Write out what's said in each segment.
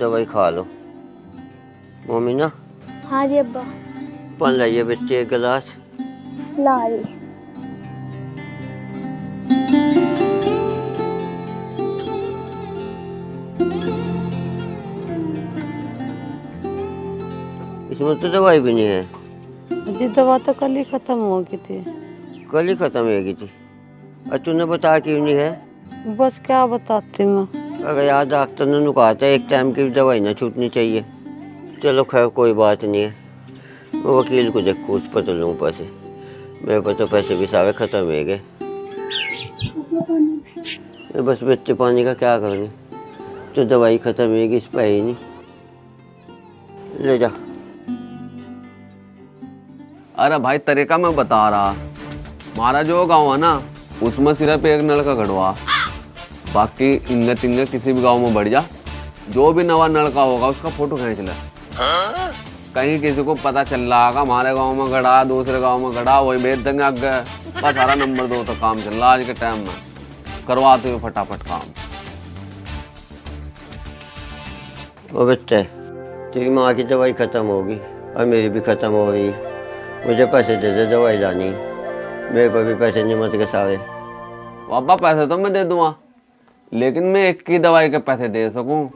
दवाई खा लो। मम्मी ना। हाँ जी अब्बा। पानी लाइए बच्चे एक गिलास। ला रही। इसमें तो दवाई भी नहीं है। जी दवा तो कल ही खत्म हो गई थी। कल ही खत्म हो गई थी। और तूने बताया क्यों नहीं है? बस क्या बताती मैं। अगर यार डॉक्टर ने कहा था एक टाइम की दवाई ना छूटनी चाहिए। चलो खैर कोई बात नहीं है। मैं वकील को देख पूछ पता लूँ पैसे। मेरे पास तो पैसे भी सारे खत्म हो गए। बस बच्चे पानी का क्या करेंगे। तो दवाई खत्म हो गई, इस पर ही नहीं। ले जा। अरे भाई तरीका मैं बता रहा। हमारा जो गांव है ना उसमें सिर्फ एक नलका गड़वा, बाकी इंगे तिंगे किसी भी गांव में बढ़ जा, जो भी नवा नलका होगा उसका फोटो खींच ले। कहीं किसी को पता चल रहा होगा हमारे गांव में गड़ा, दूसरे गांव में गड़ा, वही भेज देंगे आगे। बस सारा नंबर दो तो काम चल रहा आज के टाइम में। करवाते हुए फटाफट काम। वो बच्चे तेरी माँ की दवाई खत्म होगी और मेरी भी खत्म हो रही है। मुझे पैसे दे दे, दवाई लानी। मेरे को भी पैसे नहीं मत के सारे। पापा पैसे तो मैं दे दूंगा, लेकिन मैं एक की दवाई के पैसे दे सकूं।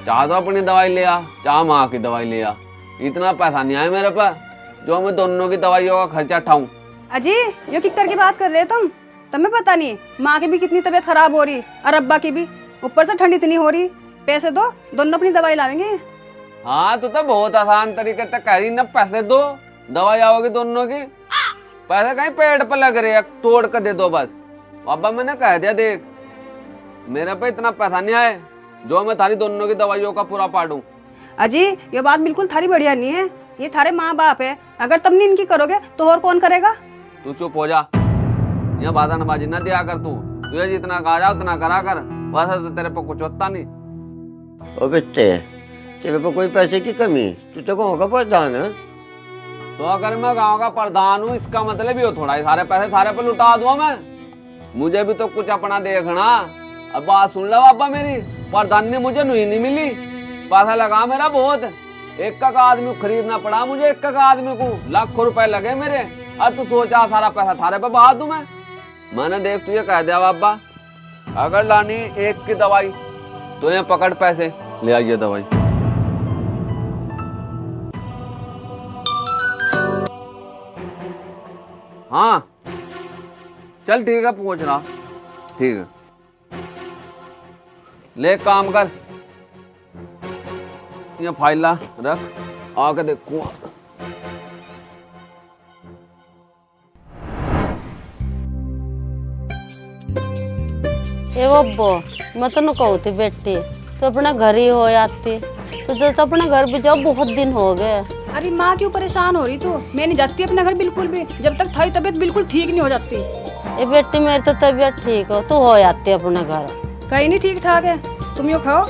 चाह तो अपनी दवाई ले आ, चाह माँ की दवाई ले आ। इतना पैसा नहीं आया मेरे पास जो मैं दोनों की दवाइयों का खर्चा उठाऊं। अजी ये किक्कर की बात कर रहे हो तुम्हें पता नहीं माँ की भी कितनी तबीयत खराब हो रही और अब्बा की भी, ऊपर से ठंड इतनी हो रही। पैसे दो, दोनों अपनी दवाई लाएंगे। हाँ तो बहुत आसान तरीके से कह रही ना, पैसे दो दवाई आओगी दोनों की। पैसे कहीं पेट पर लग रहे हैं, तोड़ कर दे दो बस। पापा मैंने कह दिया देख मेरे पे इतना पैसा नहीं आए जो मैं थारी दोनों की दवाइयों का पूरा पाडूं। अजी ये बात बिल्कुल थारी बढ़िया नहीं है। ये थारे माँ बाप है, अगर तुम नहीं इनकी करोगे तो और कौन करेगा। तू चुप हो जा, यहाँ बादानबाजी न दिया कर। तू तुझे जितना कहा जा उतना करा कर, वैसे तो तेरे पे कुछ होता नहीं। ओ बच्चे तेरे को कोई पैसे की कमी? तू तो गाँव का प्रधान है। तो अगर मैं गांव का प्रधान हूँ इसका मतलब ही हो थोड़ा ही सारे पैसे थारे पे लुटा दूंगा मैं। मुझे भी तो कुछ अपना देखना। अब बात सुन लो पापा मेरी, प्रधान ने मुझे नहीं मिली, पैसा लगा मेरा बहुत। एक का आदमी खरीदना पड़ा मुझे, एक का आदमी को लाखों रुपए लगे मेरे। अब तू सोचा सारा पैसा थारे पे बहा दूं मैंने देख तुझे कह दिया बाबा, अगर लानी एक की दवाई तो ये पकड़ पैसे ले आइए दवाई। हाँ चल ठीक है, पहुंच रहा। ठीक है ले काम कर, ये फाइल ला रख, आके देखो। ए बब्बो मैं तो न कहूँ थी बेटी तो अपना घर ही हो आती तो अपना घर भी जाओ, बहुत दिन हो गए। अरे माँ क्यों परेशान हो रही तू? मैं नहीं जाती अपने घर बिल्कुल भी, जब तक थारी तबीयत बिल्कुल ठीक नहीं हो जाती। ए बेटी मेरी तो तबीयत ठीक हो, तू हो आती अपने घर। कहीं नहीं ठीक ठाक है, तुम यूँ खाओ।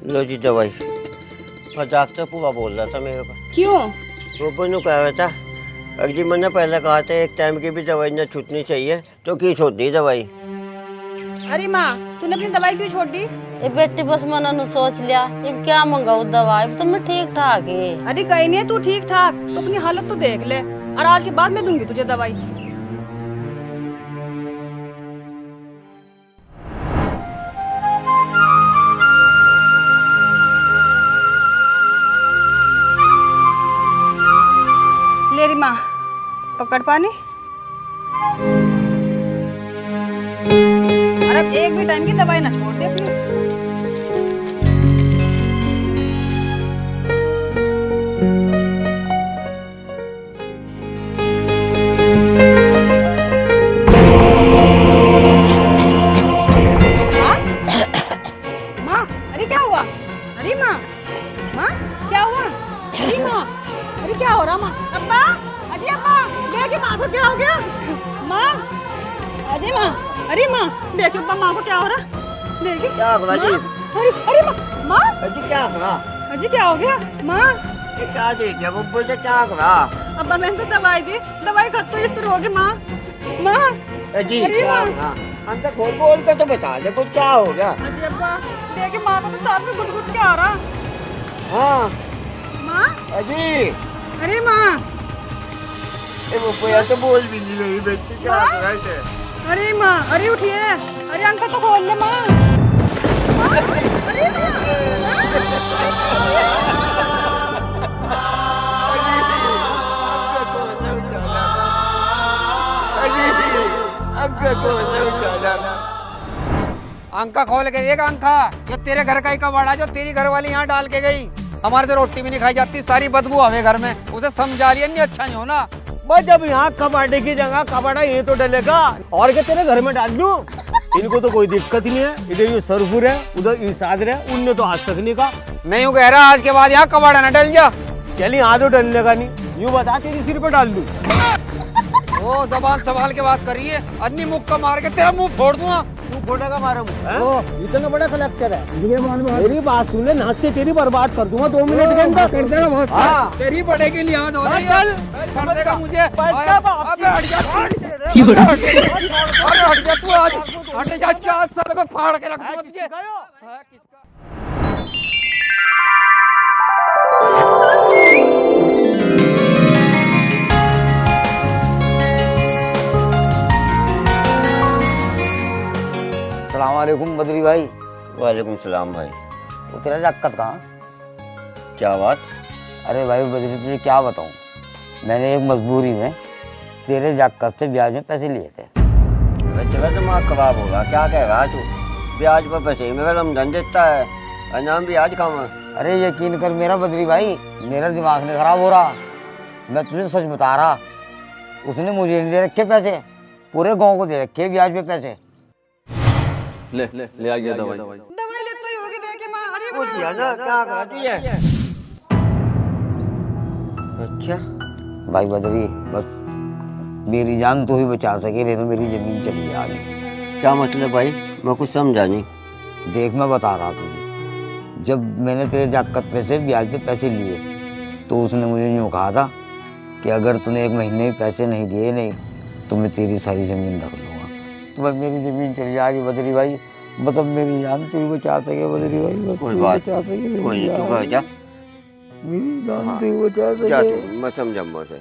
लो जी दवाई। और डॉक्टर पूरा बोल रहा था मेरे को। क्यों? वो बोनू कह रहा था अगर मैंने पहले कहा था एक टाइम की भी दवाई न छूटनी चाहिए, तो क्यों छोड़ दी दवाई? अरे माँ तूने अपनी दवाई क्यों छोड़ दी? ए बेटी बस मैंने सोच लिया अब क्या मंगाऊ दवाई, अब तो मैं ठीक ठाक है। अरे कहीं नहीं है तू ठीक ठाक, तो अपनी हालत तो देख ले, और आज के बाद मैं दूंगी तुझे दवाई। ले रही माँ पकड़ पानी। और अब एक भी टाइम की दवाई ना छोड़ दे अपनी। माँ अरे क्या हुआ? अरे माँ, माँ क्या हुआ? अरे माँ, अरे क्या हो रहा माँ? अब्बा, अरे अब्बा, देखिए माँ को क्या हो गया? माँ, अरे माँ, अरे माँ, देखिए अब्बा माँ को क्या हो रहा? देखिए क्या हो रहा जी? अरे अरे माँ, माँ, अजी क्या हो रहा? अजी क्या हो गया? माँ, ये क्या देख गया? वो बोलते क्या हो रहा? अब्बा मैंने तो दवाई दी, दवाई खत्म तो इस तरह हो गई माँ। माँ, अजी अरे क्या माँ, हो रहा? अंकल खोल बोल के तो बता दे कुछ क्या हो गया। अजी अब्बा देखिए माँ को तो साथ में गुट गुट के आ रहा। हाँ माँ अजी अरे माँ वो कोई तो बोल भी नहीं रही बेटी क्या माँ? कर रहे थे। अरे माँ अरे उठिए अरे अंकल तो खोल ले माँ। माँ, अरे माँ अंका खोल के देख अंका, जो तेरे घर का ही कबाड़ा जो तेरी घर वाली यहाँ डाल के गई। हमारे तो रोटी भी नहीं खाई जाती, सारी बदबू हमें घर में। उसे समझा लिया नहीं, अच्छा नहीं होना। बस जब यहाँ कबाड़े की जगह कबाड़ा ये तो डलेगा, और क्या तेरे घर में डाल दूं? इनको तो कोई दिक्कत नहीं है। इधर ये सरफुर है, उधर ईसाद है, उनने तो आज तक नहीं कहा। मैं यूँ कह रहा आज के बाद यहाँ कबाड़ा न डल जा। चल यहाँ तो डलने का नहीं, यूँ बता तेरी सिर पे डाल दूं। ओ जबान संभाल के बात करिए, अन्नी मुक्का का मार के तेरा मुंह फोड़ दूंगा। तू फोड़ेगा मारा मुँह? इतना बड़ा कलेक्टर है। मेरी बात सुन ले, नाक से तेरी बर्बाद कर दूंगा 2 मिनट के अंदर। कर देगा बहुत। हाँ। तेरी बढ़ेगी लिहाज हो रही है। चल कर देगा मुझे। पैसा बाप अबे हट जा। अरे हट जा तू आज। हट जा, आज क्या आज साले को फाड़ के रख दूंगा तुझे। हाँ, किसका? सलामकुम बद्री भाई। वालेकुम सलाम भाई। वो तेरा जाकत कहाँ? क्या बात? अरे भाई बद्री तुझे क्या बताऊँ, मैंने एक मजबूरी में तेरे जाकत से ब्याज में पैसे लिए थे। अरे तेरा दिमाग खराब होगा, क्या कह रहा है तू? ब्याज पर पैसे ही मेरा रमजान देता है, अनाम ब्याज खामा। अरे यकीन कर मेरा बद्री भाई, मेरा दिमाग नहीं खराब हो रहा, मैं तुझे सच बता रहा। उसने मुझे नहीं दे रखे पैसे, पूरे गाँव को दे रखे ब्याज पे पैसे। ले आइए दवाई। दवाई ले तो ही होगी देखिए माँ। अरे वो दिया ना, क्या करती है? अच्छा भाई बद्री बस मेरी जान तो ही बचा सके, नहीं तो मेरी जमीन चली जा रही। क्या मतलब भाई? मैं कुछ समझा नहीं। देख मैं बता रहा तुझे, जब मैंने तेरे जाकत पे से ब्याज पे पैसे लिए तो उसने मुझे यूँ कहा था कि अगर तूने 1 महीने में पैसे नहीं दिए नहीं तो मैं तेरी सारी ज़मीन रख लूँगा। तो बस मेरी ज़मीन चली जाएगी बद्री भाई, मतलब मेरी जान तू ही बचा सके बद्री भाई। बस कोई तू बात बचा सके कोई नहीं, तू घर जा। मेरी जान हाँ, तू ही बचा जा सके। तू, मैं समझा मुझे।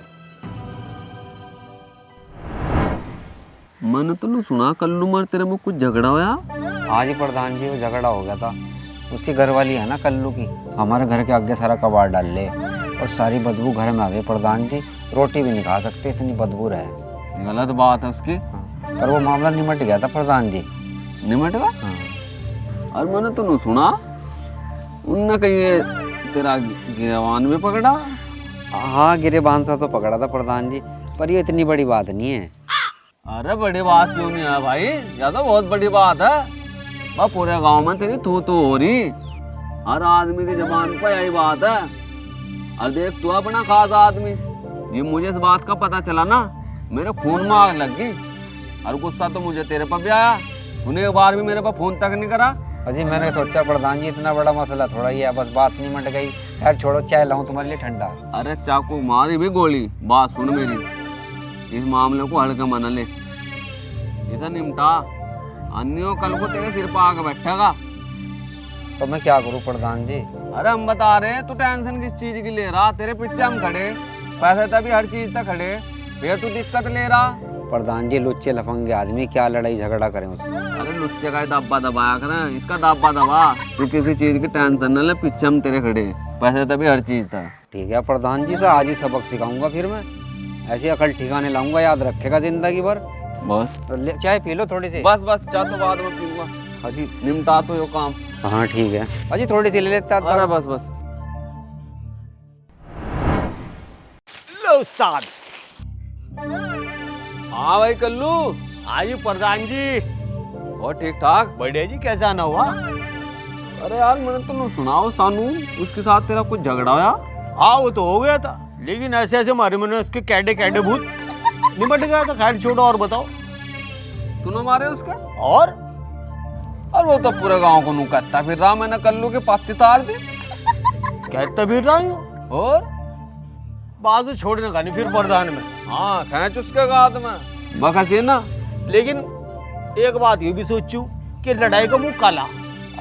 मैंने तो नहीं सुना कल्लू मर तेरे में कुछ झगड़ा होया। आज ही प्रधान जी वो झगड़ा हो गया था। उसकी घरवाली है ना कल्लू की, हमारे घर के आगे सारा कबाड़ डाल ले और सारी बदबू घर में आ गई। प्रधान जी रोटी भी नहीं खा सकते, इतनी बदबू रहे। गलत बात है उसकी। पर वो मामला निमट गया था प्रधान जी। निमट गया? हाँ। और मैंने तो नहीं सुना उनने कहीं तेरा गिरवान में पकड़ा। हाँ गिरेबान सा तो पकड़ा था प्रधान जी, पर ये इतनी बड़ी बात नहीं है। अरे बड़ी बात क्यों नहीं है भाई, या तो बहुत बड़ी बात है। वह पूरे गांव में तेरी तू हो रही, हर आदमी की जबान पर यही बात है। और देख तू अपना खास आदमी, ये मुझे इस बात का पता चला ना मेरे खून में आग लग गई। और गुस्सा तो मुझे तेरे पर भी आया, तूने एक बार भी मेरे पर फोन तक नहीं करा। अजी मैंने सोचा प्रधान जी इतना बड़ा मसला थोड़ा ही है, बस बात नहीं मिट गई। यार छोड़ो, चाय लाऊं तुम्हारे लिए ठंडा। अरे चाकू मारी भी गोली, बात सुन मेरी, इस मामले को हल्के मना ले, इधर निमटा, अन्यों कल को तेरे सिर पर आके बैठेगा। तो मैं क्या करूं प्रधान जी? अरे हम बता रहे हैं, तू टेंशन किस चीज की ले रहा? तेरे पीछे हम खड़े, पैसे तभी हर चीज तक खड़े, फिर तू दिक्कत ले रहा। प्रधान जी लुच्चे लफंगे आदमी, क्या लड़ाई झगड़ा करें उससे? अरे लुच्चे का दाबा दबाया करें, इसका दाबा दबा। तू किसी चीज की टेंशन न ले, पीछे हम तेरे खड़े, पैसे तभी हर चीज था। ठीक है प्रधान जी, से आज ही सबक सिखाऊंगा, फिर मैं ऐसी अकल ठिकाने लाऊंगा, याद रखेगा जिंदगी भर। बस चाय पी लो थोड़ी सी। बस चाह तो बाद में पीऊंगा। हाजी निमटा तो यो काम। हाँ ठीक है हाजी, थोड़ी सी ले लेता। अरे बस लो उस्ताद। हाँ भाई कल्लू। आइए प्रधान जी। और ठीक ठाक? बढ़िया जी, कैसा आना हुआ? अरे यार मैंने तो सुनाओ सानू, उसके साथ तेरा कुछ झगड़ा होया? हाँ वो तो हो गया था, लेकिन ऐसे ऐसे मारे मैंने उसके कैडे कैडे भूत, निमट गया था। खैर छोड़ो, और बताओ। तूने मारे उसके? और वो तो पूरे गांव को नू कहता फिर रहा, मैंने कल्लू के पत्ती तार दी। कहता फिर रहा हूँ, और बाजू छोड़ने का नहीं फिर प्रधान में। हाँ खैच उसके गाद में बकस ये ना। लेकिन एक बात ये भी सोचू कि लड़ाई का मुंह काला।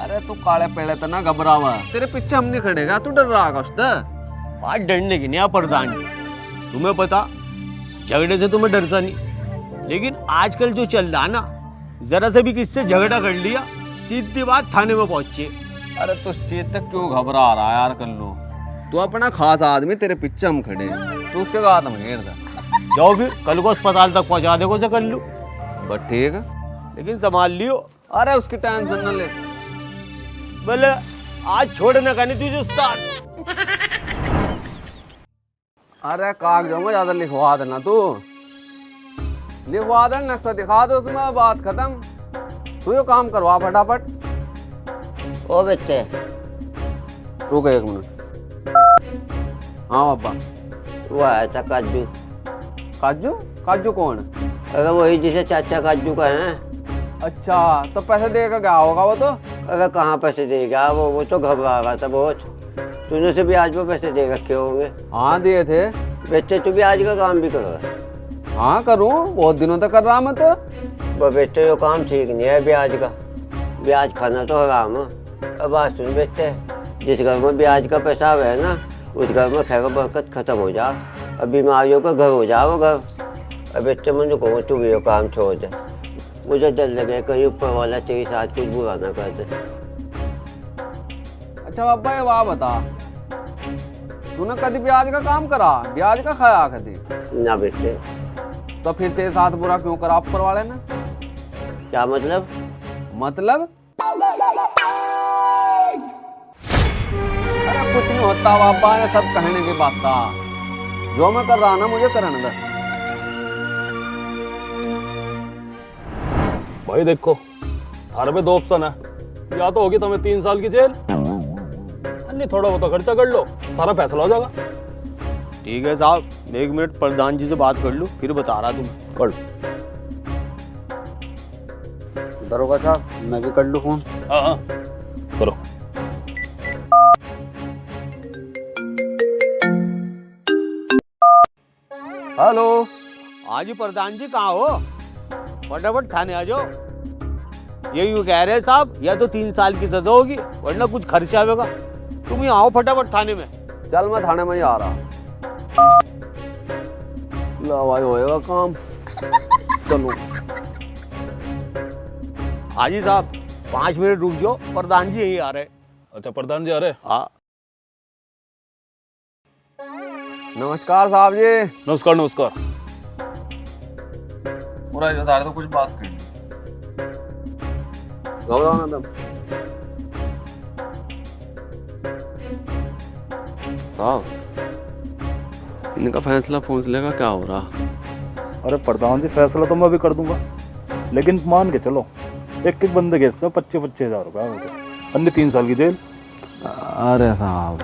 अरे तू काले पेड़े तो ना घबरावा, तेरे पीछे हम नहीं खड़ेगा, तू डर रहा उससे। बात डरने की नहीं प्रधान जी, तुम्हें पता झगड़े से तुम्हें डरता नहीं, लेकिन आजकल जो चल रहा ना, जरा से भी किससे झगड़ा कर लिया सीधी बात थाने में पहुंचे। अरे तू इस चीज तक क्यों घबरा रहा है यार कल्लू, तू अपना खास आदमी, तेरे पीछे हम खड़े हैं, तू उसके बाद हम घेर दे। जाओ फिर कल को अस्पताल तक पहुंचा दे से कर लूं, बस ठीक है, लेकिन संभाल लियो। अरे उसकी टेंशन न ले। बोले आज छोड़ने का नहीं तुझे उस्ताद। अरे कागजों में ज्यादा लिखवा देना, तू लिखवा देना, नक्शा दिखा दो उसमें, बात खत्म। तू ये काम करवा फटाफट। ओ बेटे रुक एक मिनट। हाँ पापा। वो आया था काजू। काजू? काजू कौन? अरे वही जिसे चाचा काजू का है। अच्छा, तो पैसे देगा क्या होगा वो तो? अरे कहाँ पैसे देगा वो तो घबरा रहा था बहुत। तूने से ब्याज पर पैसे दे रखे होंगे। हाँ दिए थे। बेटे तू ब्याज का काम भी कर रहा है? हाँ करूँ, बहुत दिनों तक कर रहा मैं तो। वो बेटे ये काम ठीक नहीं है ब्याज का, ब्याज खाना तो हराम है। अब बात सुन बेटे, जिस घर में ब्याज का पैसा है ना, उस घर में खैर बरकत खत्म हो जा, अब बीमारियों का घर हो जा वो घर। अब बेटे मुझे कहूँ तू भी ये काम छोड़ दे, मुझे डर लगे कहीं ऊपर वाला तेरे साथ कुछ बुरा ना कर दे। अच्छा पापा ये बात बता, तूने कभी ब्याज का काम करा? ब्याज का खाया कभी? ना बेटे। तो फिर तेरे साथ बुरा क्यों करा ऊपर वाले ने? क्या मतलब? मतलब अरे कुछ नहीं होता पापा, ये सब कहने की बात था। जो मैं कर रहा ना मुझे करने दे। भाई देखो थारे पे दो ऑप्शन है, या तो होगी तुम्हें 3 साल की जेल, अन्य थोड़ा बहुत खर्चा कर लो, सारा फैसला हो जाएगा। ठीक है साहब, 1 मिनट प्रधान जी से बात कर लूं, फिर बता रहा तुम्हें। कर लो। दरोगा साहब मैं भी कर लूँ फोन? हाँ हाँ करो। हेलो। हाँ जी प्रधान जी कहाँ हो? फटाफट थाने आ जाओ। यही कह रहे हैं साहब, या तो 3 साल की सजा होगी वरना कुछ खर्चा आएगा। तुम ही आओ फटाफट थाने में। चल मैं थाने में ही आ रहा। ला भाई होएगा काम। चलो। हाँ जी साहब 5 मिनट रुक जाओ, प्रधान जी यही आ रहे। अच्छा प्रधान जी आ रहे? हाँ नमस्कार साहब जी। नमस्कार नमस्कार। पूरा जतार तो कुछ बात करनी। घबराओ ना तुम। साहब इनका फैसला का क्या हो रहा? अरे प्रधान जी फैसला तो मैं भी कर दूंगा, लेकिन मान के चलो एक एक बंदे के हिस्से 25-25 हजार रुपया हो गया, अन्य 3 साल की जेल। अरे साहब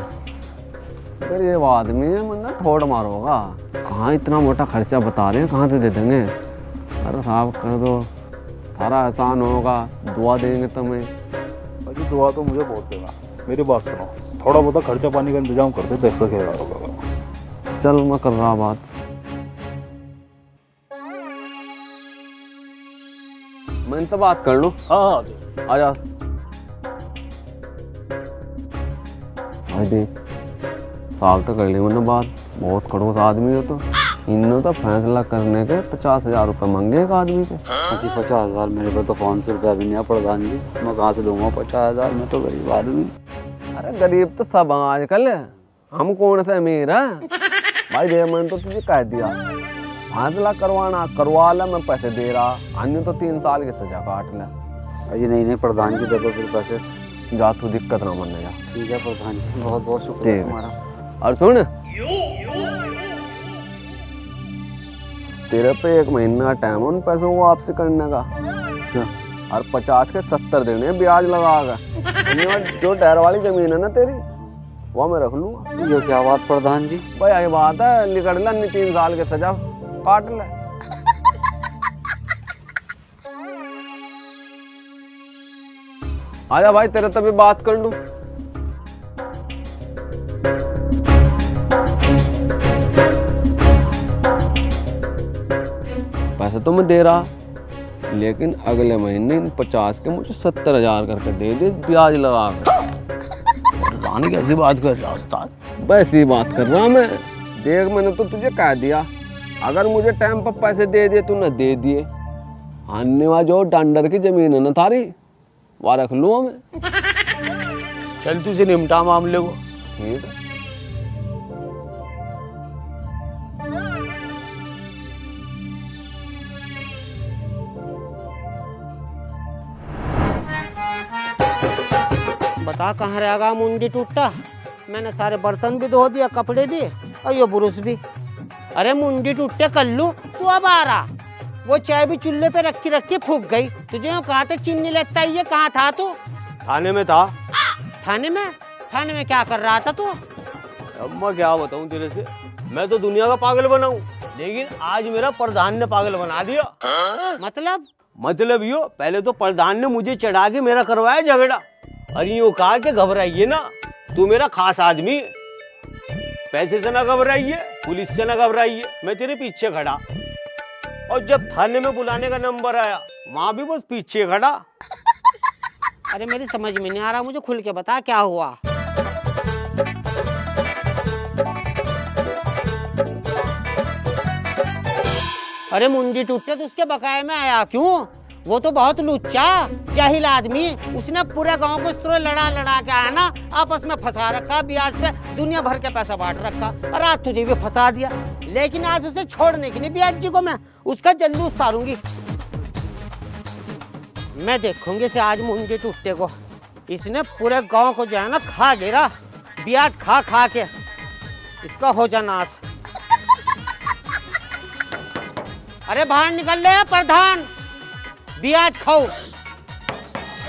फिर ये आदमी है मतलब ठोड़ मारोगा, कहाँ इतना मोटा खर्चा बता रहे हैं, कहाँ से दे देंगे? अरे साहब कर दो, सारा आसान होगा, दुआ देंगे तुम्हें। अजी दुआ तो मुझे बहुत देगा, मेरी बात सुनो, थोड़ा बहुत खर्चा पानी का इंतजाम कर दे, 10,000 होगा। चल मैं कर रहा बात। मैं इनसे बात कर लूँ? हाँ हाँ आ जा। भाई देख साल तो कर ली मैंने बात, बहुत खड़ूस आदमी हो तो इन्होंने तो फैसला करने के 50,000 रुपये मांगे एक आदमी से। 50,000 मेरे पे तो 500 रुपया भी नहीं है प्रधान जी, मैं कहाँ से दूंगा 50,000? मैं तो गरीब आदमी। अरे गरीब तो सब आजकल, हम कौन से अमीर है भाई? दे मैंने तो तुझे कह दिया फैसला करवाना करवा ला, मैं पैसे दे रहा, अन्य तो 3 साल की सजा काट ले। अजी नहीं प्रधान जी दे दो फिर पैसे। जा तू दिक्कत ना मनने जा। ठीक है प्रधान जी, बहुत बहुत शुक्रिया तुम्हारा। और सुन तेरे पे 1 महीने का टाइम है उन पैसों को वापसी करने का, और 50 के 70 देने ब्याज लगा कर। जो टहर वाली जमीन है ना तेरी, वो मैं रख लूंगा। ये क्या बात प्रधान जी? भाई यही बात है, निकल ला 3 साल के सजा काट ले। आजा भाई तेरे तभी बात कर लूं। पैसे तो मैं दे रहा, लेकिन अगले महीने इन 50 के मुझे 70,000 करके दे दे ब्याज लगा कर। प्रधान कैसी बात कर रहा उस्ताद? वैसी बात कर रहा मैं। देख मैंने तो तुझे कह दिया, अगर मुझे टाइम पर पैसे दे दिए तूने दे दिए, हानने जो डंडर की जमीन है ना थारी वहाँ रख लूँ मैं। चल तुझे निपटा मामले को। ठीक है। बता कहाँ रहेगा मुंडी टूटा। मैंने सारे बर्तन भी धो दिया, कपड़े भी और ये बुरुश भी। अरे मुंडी टूटे कल्लू, तू अब आ रहा। वो चाय भी चूल्हे पे रखी फूक गई। तुझे यूँ कहा था चीनी लेता ही है, कहाँ था तू? थाने में था। थाने में? थाने में क्या कर रहा था तू? अब मैं क्या बताऊं तेरे से, मैं तो दुनिया का पागल बना हूँ, लेकिन आज मेरा प्रधान ने पागल बना दिया। मतलब यो, पहले तो प्रधान ने मुझे चढ़ा के मेरा करवाया झगड़ा। अरे यूँ कहा कि घबराइए ना, तू मेरा खास आदमी है, पैसे से ना घबराइए, पुलिस से ना घबराइए, मैं तेरे पीछे खड़ा। और जब थाने में बुलाने का नंबर आया, वहां भी बस पीछे खड़ा। अरे मेरी समझ में नहीं आ रहा, मुझे खुल के बता क्या हुआ। अरे मुंडी टूटे तो उसके बकाये में आया क्यों? वो तो बहुत लुच्चा जाहिल आदमी, उसने पूरे गांव को इस तरह लड़ा के आया ना, आपस में फंसा रखा, ब्याज पे दुनिया भर के पैसा बांट रखा, और आज तुझे भी फंसा दिया। लेकिन आज उसे छोड़ने की नहीं, ब्याज जी को मैं उसका जल्लूस उतारूंगी। मैं देखूंगी से आज मुंडी टूटे को। इसने पूरे गांव को जो है ना खा गिरा, ब्याज खा खा के। इसका हो जा नाश। अरे बाहर निकल ले प्रधान, ब्याज खाओ,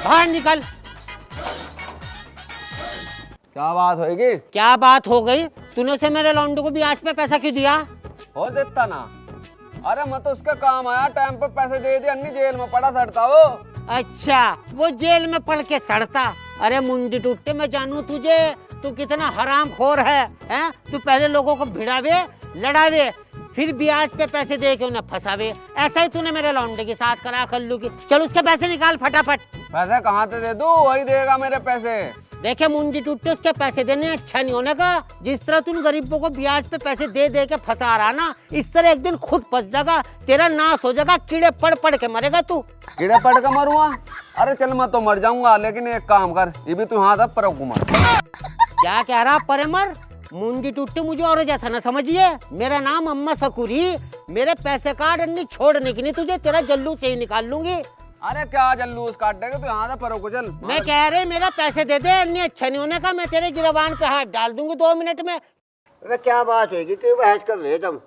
बाहर निकल। क्या बात होगी? क्या बात हो गई? तूने से मेरे लौंडू को ब्याज पे पैसा क्यों दिया? हो देता ना। अरे मैं तो उसका काम आया, टाइम पर पैसे दे दिए, अन्नी जेल में पड़ा सड़ता वो। अच्छा, वो जेल में पड़ के सड़ता। अरे मुंडी टूटे, मैं जानू तुझे, तू कितना हरामखोर है, हैं? तू पहले लोगों को भिड़ावे, लड़ावे, फिर ब्याज पे पैसे दे के उन्हें फंसावे। ऐसा ही तूने मेरे लौंडे के साथ करा कल्लू की। चल उसके पैसे निकाल फटाफट। पैसे कहाँ से दे दूं? वही देगा मेरे पैसे। देखे मुंडी टूटे, उसके पैसे देने अच्छा नहीं होने का। जिस तरह तुम गरीबों को ब्याज पे पैसे दे दे के फंसा रहा ना, इस तरह एक दिन खुद फंस जाएगा, तेरा नाश हो जाएगा, कीड़े पड़ के मरेगा तू। कीड़े पड़ के मरूंगा? अरे चल मैं तो मर जाऊंगा, लेकिन एक काम कर, ये भी तू हाथ पर कुमार। क्या कह रहा परेमर? मुंडी टूटे मुझे और जैसा ना समझिए। मेरा नाम अम्मा सकूरी, मेरे पैसे काट नहीं छोड़ने की नहीं तुझे, तेरा जल्लूस से ही निकाल लूंगी। अरे क्या जल्लूस काट देगा तू? यहाँ से परो को चल। मैं कह रही मेरा पैसे दे दे, नहीं अच्छा नहीं होने का, मैं तेरे गिरबान पे हाथ डाल दूंगी 2 मिनट में। अरे क्या बात है कि क्यों बहस कर रहे तुम?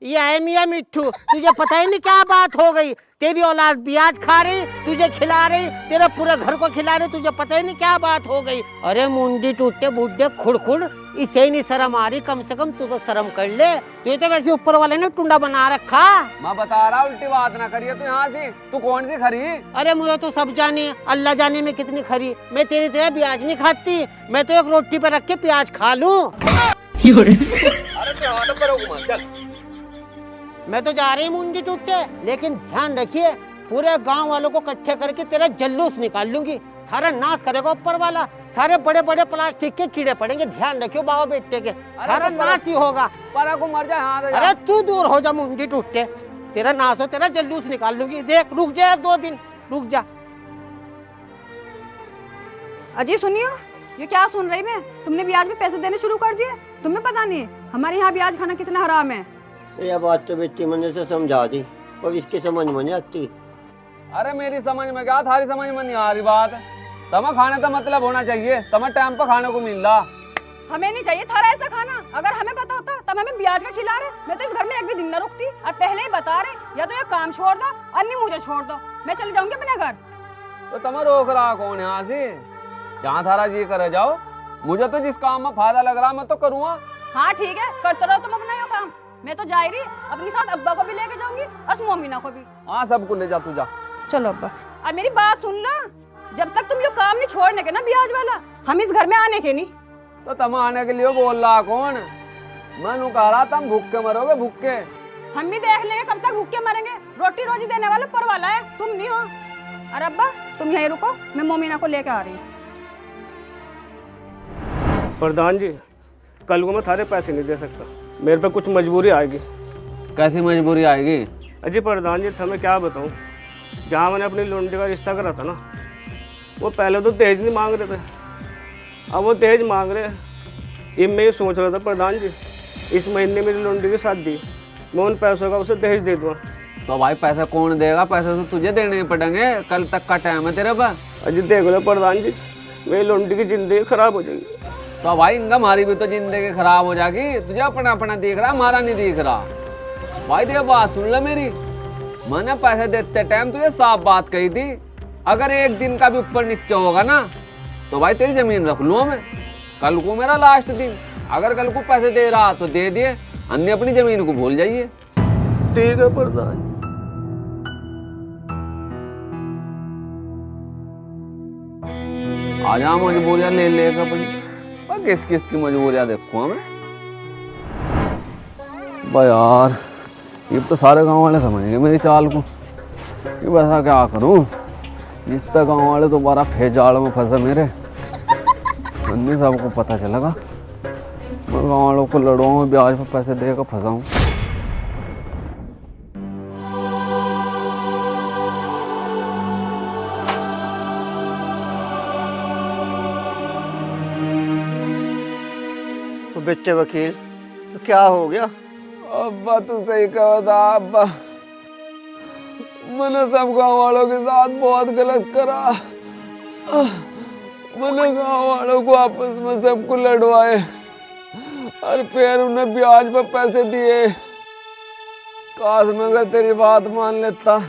ये है मियां मिट्ठू, तुझे पता ही नहीं क्या बात हो गई। तेरी औलाद ब्याज खा रही, तुझे खिला रही, तेरे पूरे घर को खिला रही, तुझे पता ही नहीं क्या बात हो गई। अरे मुंडी टूटे बूढ़े खुड़, इसे ही नहीं शर्म आ रही, कम से कम तू तो शर्म कर ले। तू तो वैसे ऊपर वाले ने टुंडा बना रखा। मैं बता रहा, उल्टी बात ना करिए तू यहाँ से। तू कौन सी खरी? अरे मुझे तो सब जाने, अल्लाह जाने में कितनी खरी। मैं तेरी तरह ब्याज नहीं खाती, मैं तो एक रोटी पे रख के प्याज खा लूं। अरे तू यहाँ से परो कुमार चल। मैं तो जा रही मुंडी टूटे, लेकिन ध्यान रखिए, पूरे गांव वालों को इकट्ठे करके तेरा जल्लूस निकाल लूंगी। थारा नाश करेगा ऊपर वाला, थारे बड़े बड़े प्लास्टिक के कीड़े पड़ेंगे, ध्यान रखियो बाबा बेटे के, थारा नाश ही होगा। परा को मर जा यहाँ से। अरे तू दूर हो जा मुंडी टूटे, तेरा नाश हो, तेरा जल्लूस निकाल लूंगी। देख रुक जा 2 दिन, रुक जा। अजी सुनियो, ये क्या सुन रही मैं? तुमने ब्याज में पैसे देने शुरू कर दिए? तुम्हें पता नहीं हमारे यहाँ ब्याज खाना कितना हराम है? यह बात तो बेटी मैंने से समझा दी, और इसकी समझ में नहीं आती। अरे मेरी समझ में क्या, थारी समझ में नहीं आ रही बात। तमा खाने का मतलब होना चाहिए, तमा टाइम पर खाने को मिल रहा। हमें नहीं चाहिए थारा ऐसा खाना। अगर हमें पता होता तब हमें ब्याज का खिला रहे, मैं तो इस घर में एक भी दिन न रुकती। और पहले ही बता रहे, या तो ये काम छोड़ दो और नहीं मुझे छोड़ दो, मैं चली जाऊंगी अपने घर। तो तमा रोक रहा कौन यहाँ से? जहाँ थारा जी करे जाओ, मुझे तो जिस काम में फायदा लग रहा मैं तो करूँगा। हाँ ठीक है, करते रहो तुम अपना ये काम। मैं तो जा रही, अपने साथ अब्बा को भी लेके जाऊंगी और मोमिना को भी। हाँ सबको ले जा, तू जा। चलो अब्बा। और मेरी बात सुन लो, जब तक तुम ये काम नहीं छोड़ने के ना ब्याज वाला, हम इस घर में आने के नहीं। तो तम आने के लिए बोल रहा कौन? मैं कह रहा तुम भूखे मरोगे, भूखे। हम भी देख लेंगे कब तक भूखे मरेंगे। रोटी रोजी देने वाला ऊपर वाला है, तुम नहीं हो। अरे अब्बा तुम यहीं रुको, मैं मोमिना को लेके आ रही हूँ। प्रधान जी, कल को मैं सारे पैसे नहीं दे सकता, मेरे पे कुछ मजबूरी आएगी। कैसी मजबूरी आएगी? अजी प्रधान जी, मैं क्या बताऊँ, जहाँ मैंने अपनी लौंडी का रिश्ता करा था ना, वो पहले तो दहेज नहीं मांग रहे थे, अब वो दहेज मांग रहे हैं। ये मैं ये सोच रहा था प्रधान जी, इस महीने मेरी लौंडी की शादी, मैं उन पैसों का उसे दहेज दे दूँ। तो भाई पैसे कौन देगा? पैसे तो तुझे देने ही पड़ेंगे, कल तक का टाइम है तेरे पास। अजी देख लो प्रधान जी, मेरी लौंडी की जिंदगी खराब हो जाएगी। तो भाई इनका हमारी भी तो जिंदगी खराब हो जाएगी। तुझे अपना अपना दिख रहा, हमारा नहीं दिख रहा। भाई तेरी बात सुन ले मेरी, मैंने पैसे देते टाइम तुझे साफ बात कही थी, अगर एक दिन का भी ऊपर नीचे होगा ना तो भाई तेरी जमीन रख लूँ मैं। कल को मेरा लास्ट दिन, अगर कल को पैसे दे रहा तो दे दिए, अन्य अपनी जमीन को भूल जाइए। ठीक है प्रधान। आ जा, मजबूरियां ले लेगा भाई, किस किस की मजबूरियां देखो हमें। भाई यार ये तो सारे गांव वाले समझेंगे मेरी चाल को, कि वैसा क्या करूं, जिस तक गांव वाले दोबारा फिर जाल में फंसे मेरे, अन्य सबको पता चलेगा मैं गाँव वालों को लड़वाऊँ, ब्याज पर पैसे देकर फंसाऊँ। बेटे वकील, तो क्या हो गया? अब्बा तू सही कहा था अब्बा, मैंने सब गाँव वालों के साथ बहुत गलत करा। मैंने गाँव वालों को आपस में सबको लड़वाए और फिर उन्हें ब्याज पर पैसे दिए। काश मैं अगर तेरी बात मान लेता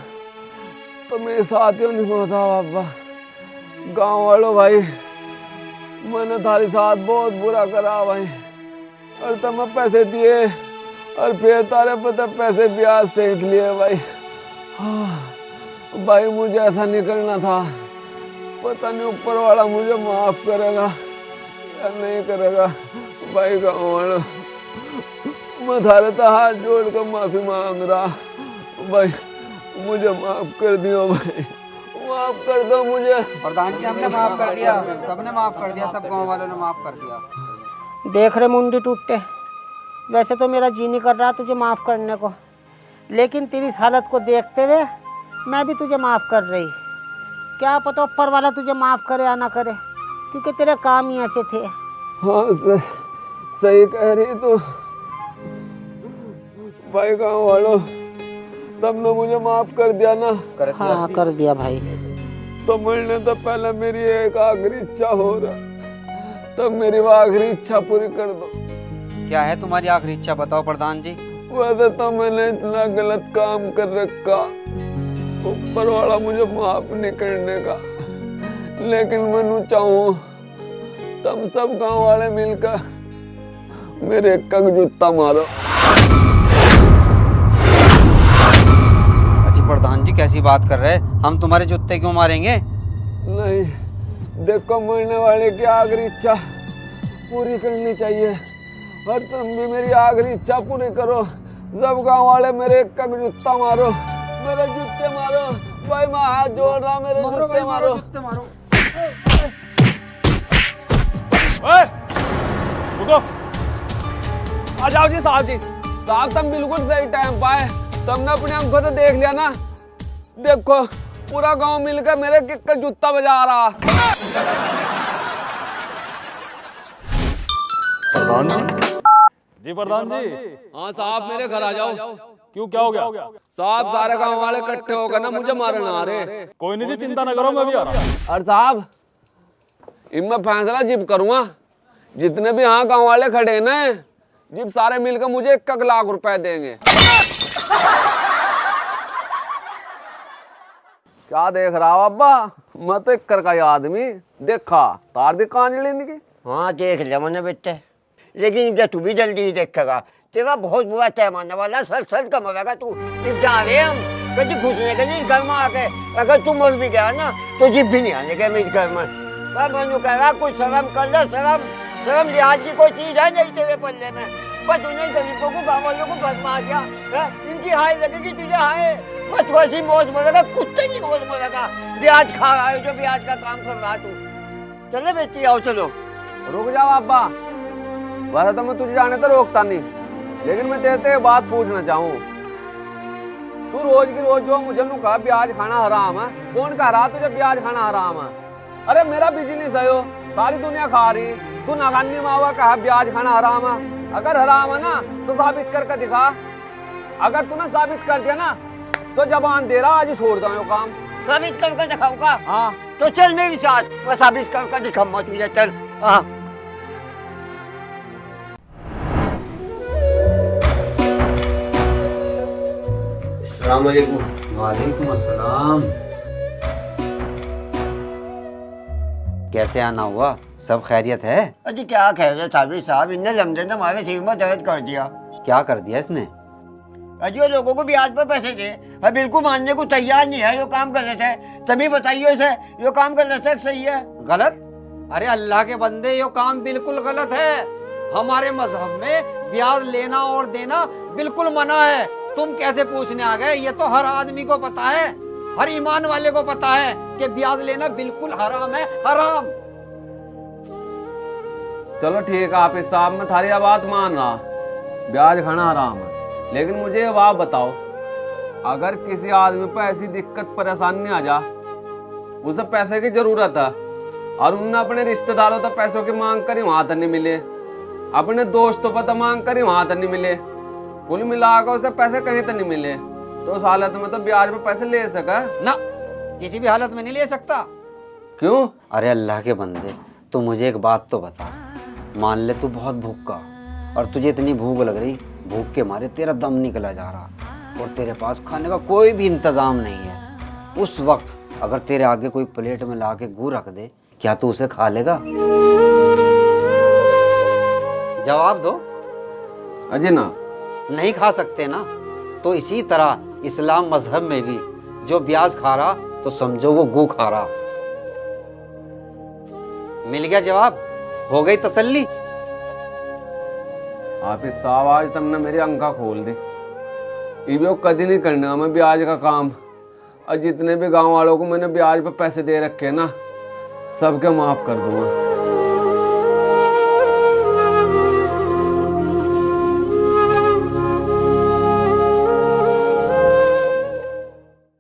तो मेरे साथियों नहीं होता। अब्बा गाँव वालों भाई, मैंने तुम्हारे साथ बहुत बुरा करा भाई, और तुम्हें पैसे दिए और फिर तारे पता पैसे ब्याज से ही लिए भाई। भाई मुझे ऐसा नहीं करना था, पता नहीं ऊपर वाला मुझे माफ करेगा या नहीं करेगा। भाई गाँव वालों, मैं थारे तो हाथ जोड़ कर माफी मांग रहा भाई, मुझे माफ कर दियो भाई, माफ कर दो मुझे। प्रधान जी हमने माफ कर दिया, सबने माफ कर दिया, सब गांव वालों ने माफ कर दिया। देख रहे मुंडी टूटते, वैसे तो मेरा जी नहीं कर रहा तुझे माफ़ करने को, लेकिन तेरी इस हालत को देखते हुए मैं भी तुझे माफ़ कर रही। क्या पता ऊपर वाला तुझे माफ़ करे या ना करे, क्योंकि तेरे काम ही ऐसे थे। हाँ सही कह रही तो भाई, गाँव वालों तुमने मुझे माफ कर दिया ना? हाँ कर दिया भाई। तो मरने तो पहले मेरी एक आखिरी इच्छा हो रहा, तब मेरी वो आखिरी इच्छा पूरी कर दो। क्या है तुम्हारी आखिरी इच्छा, बताओ प्रधान जी। वैसे तो मैंने इतना गलत काम कर रखा, ऊपर वाला मुझे माफ नहीं करने का, लेकिन मैं चाहूँ तुम सब गांव वाले मिलकर मेरे एक जूता मारो। अच्छा प्रधान जी कैसी बात कर रहे हैं, हम तुम्हारे जूते क्यों मारेंगे? नहीं देखो, मरने वाले की आखिरी इच्छा पूरी करनी चाहिए, और तुम भी मेरी आखिरी इच्छा पूरी करो। सब गांव वाले मेरे एक जूता मारो, मेरे जूते मारो भाई, मैं हाथ जोड़ रहा, मेरे जूते मारो। रुको, आ जाओ जी साहब जी। साहब तुम बिल्कुल सही टाइम पाए, तुमने अपनी आंखों से देख लिया ना, देखो पूरा गांव मिलकर मेरे किक का जूता बजा रहा। प्रधान जी प्रधान जी। हाँ साहब मेरे घर आ जाओ। क्यों, क्या हो गया? साहब सारे गांव वाले इकट्ठे होकर ना मुझे मारना आ रहे। कोई नहीं जी, चिंता ना करो, मैं भी आ रहा हूँ। और साहब इनमें फैसला जिप करूंगा, जितने भी यहाँ गांव वाले खड़े ना जिप सारे मिलकर मुझे 1 लाख रुपए देंगे। क्या देख रहा हो अब्बा, मैं तो 1 का आदमी देखा तार दी कांज लेने की। हाँ देख लिया मैंने बेटे, लेकिन जब तू भी जल्दी ही देखेगा, तेरा बहुत बुरा टाइम आने वाला, सर कमाएगा तू। जब जा रहे हम कभी घुसने के नहीं घर में आके, अगर तू मर भी गया ना तो जिप भी नहीं आने के मेरे घर में। मैं मनु कह रहा कुछ शर्म कर लो, शर्म लिहाज की कोई चीज है नहीं तेरे पल्ले में। पर तूने गरीबों को, गाँव वालों को फरमा दिया है? इनकी हाय लगेगी तुझे हाय, बस तू ऐसी मौज मरेगा, कुत्ते की मौज मरेगा। ब्याज खा रहा है जो ब्याज का काम कर रहा तू। चलो बेटी आओ चलो। रुक जाओ अब्बा, वैसे तो मैं तुझे जाने तो रोकता नहीं, लेकिन मैं तेरे से बात पूछना चाहूँ। तू रोज की रोज जो मुझे नु कहा ब्याज खाना हराम है, कौन कह रहा तुझे ब्याज खाना हराम है? अरे मेरा बिजनेस है यो, सारी दुनिया खा रही, तू नागानी मावा कहा ब्याज खाना हराम है। अगर हराम है ना तो साबित करके दिखा। अगर तूने साबित कर दिया ना तो जबान दे रहा आज छोड़ दो यो काम। साबित करके दिखाऊंगा? हाँ तो चल मेरे साथ, मैं साबित करके दिखाऊंगा तुझे। चल हाँ। अस्सलाम वालेकुम। वालेकुम अस्सलाम। कैसे आना हुआ? सब खैरियत है? अजी क्या खैरियत साहब, इनने लमदे ने हमारे सिर में दर्द कर दिया। क्या कर दिया इसने? अजी वो लोगों को ब्याज पर पैसे दे, मैं बिल्कुल मानने को तैयार नहीं है, ये काम गलत है। तभी बताइए इसे ये काम गलत है सही है? गलत? अरे अल्लाह के बंदे, ये काम बिल्कुल गलत है। हमारे मजहब में ब्याज लेना और देना बिल्कुल मना है। तुम कैसे पूछने आ गए? ये तो हर आदमी को पता है, हर ईमान वाले को पता है कि ब्याज लेना बिल्कुल हराम है, हराम। चलो ठीक है हाफिज साहब, मैं थारी बात मान रहा, ब्याज खाना हराम है। लेकिन मुझे ये बात बताओ, अगर किसी आदमी पर ऐसी दिक्कत परेशानी आ जा, उसे पैसे की जरूरत है और उन्हें अपने रिश्तेदारों तक पैसों की मांग करी, वहां तक नहीं मिले, अपने दोस्तों पर तो मांग करी, वहां तक नहीं मिले, कुल मिलाकर उसे पैसे कहीं तक नहीं मिले, तो उस हालत में तो ब्याज पर पैसे ले सका ना? किसी भी हालत में नहीं ले सकता। क्यों? अरे अल्लाह के बंदे, तू मुझे एक बात तो बता, मान ले तू बहुत भूखा और तुझे इतनी भूख लग रही, भूख के मारे तेरा दम निकला जा रहा और तेरे पास खाने का कोई भी इंतजाम नहीं है। उस वक्त अगर तेरे आगे कोई प्लेट में ला के गू रख दे, क्या तू उसे खा लेगा? जवाब दो। अजी ना, नहीं खा सकते ना? तो इसी तरह इस्लाम मजहब में भी जो ब्याज खा रहा तो समझो वो गू खा रहा। मिल गया जवाब? हो गई तसल्ली? हाफिज साहब आज तुमने मेरी आंखा खोल दी। इबे कभी नहीं करना मैं ब्याज का काम, और जितने भी गांव वालों को मैंने ब्याज पर पैसे दे रखे ना, सबके माफ कर दूंगा।